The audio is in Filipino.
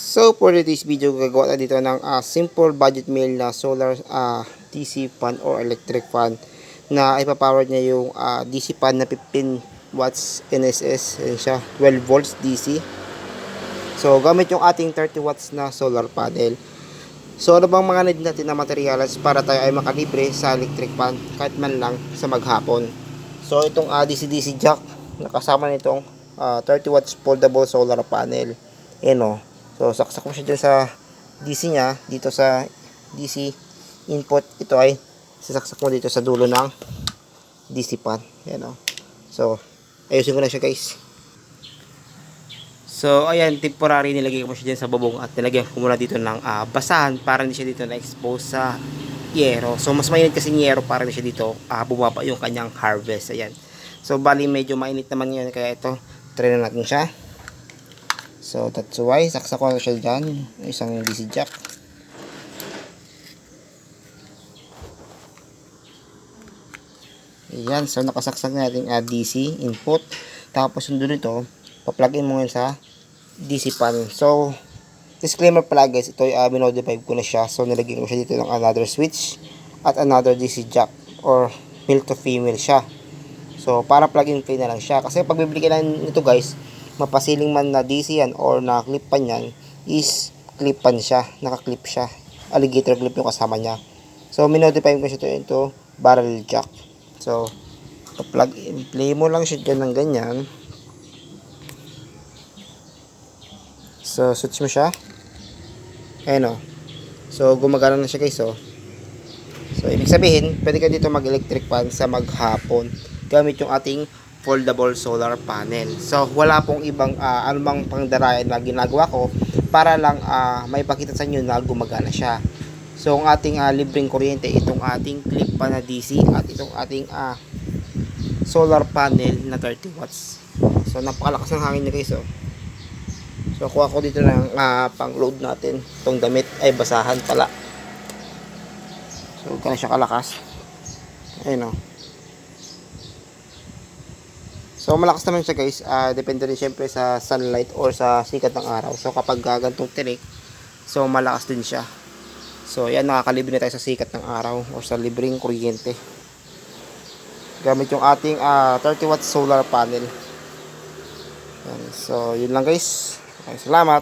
So for this video, gagawa tayo dito ng simple budget meal na solar DC fan or electric fan na ipapower niya yung DC fan na 15 watts NSS. Ayan siya, 12 volts DC. So gamit yung ating 30 watts na solar panel. So ano bang mga need natin na materials para tayo ay makalibre sa electric fan kahit man lang sa maghapon. So itong DC-DC jack, nakasama nitong 30 watts foldable solar panel. Ayan o. So saksak mo siya dyan sa DC nya, dito sa DC input. Ito ay sasaksak mo dito sa dulo ng DC fan. Ayan o. So ayusin ko na siya, guys. So ayan, temporary nilagay ko siya dyan sa bubong at nilagyan ko muna dito ng basahan para hindi siya dito na-expose sa yero. So mas mainit kasi yero para hindi siya dito bumaba yung kanyang harvest. Ayan. So bali medyo mainit naman yun, kaya ito try na natin siya. So that's why saksak ko siya dyan, isang DC jack. Ayan, so nakasaksak natin DC input. Tapos yung doon ito, pa-plug in mo yun sa DC fan. So disclaimer pala, guys, ito ay minodify ko na siya. So nilagyan ko siya dito ng another switch at another DC jack, or male to female siya. So para plug and play na lang siya, kasi pag bibili ka lang nito, guys, mapasiling man na DC yan or na clip pan yan, is clip pan siya, naka-clip siya, alligator clip yung kasama niya. So minodify ko siya into barrel jack. So plug and play mo lang siya dyan ng ganyan. So switch mo siya. Ayan o. So gumagana na siya, guys. So ibig sabihin, pwede ka dito mag-electric fan sa maghapon gamit yung ating foldable solar panel. So wala pong ibang anumang pangdarayan na ginagawa ko para lang may pakita sa inyo na gumagana siya. So ang ating libreng kuryente, itong ating clip pan na DC at itong ating solar panel na 30 watts. So napakalakas ng hangin niya, guys. So kuha ko dito ng pang load natin. Itong damit ay basahan pala. So ganun siya kalakas. Ayun o. So malakas naman siya, guys. Depende rin syempre sa sunlight or sa sikat ng araw. So kapag gantong tirik, so malakas din siya. So yan, nakakalibre na tayo sa sikat ng araw or sa libreng kuryente gamit yung ating 30 watts solar panel. Yan. So yun lang, guys. Okay, salamat.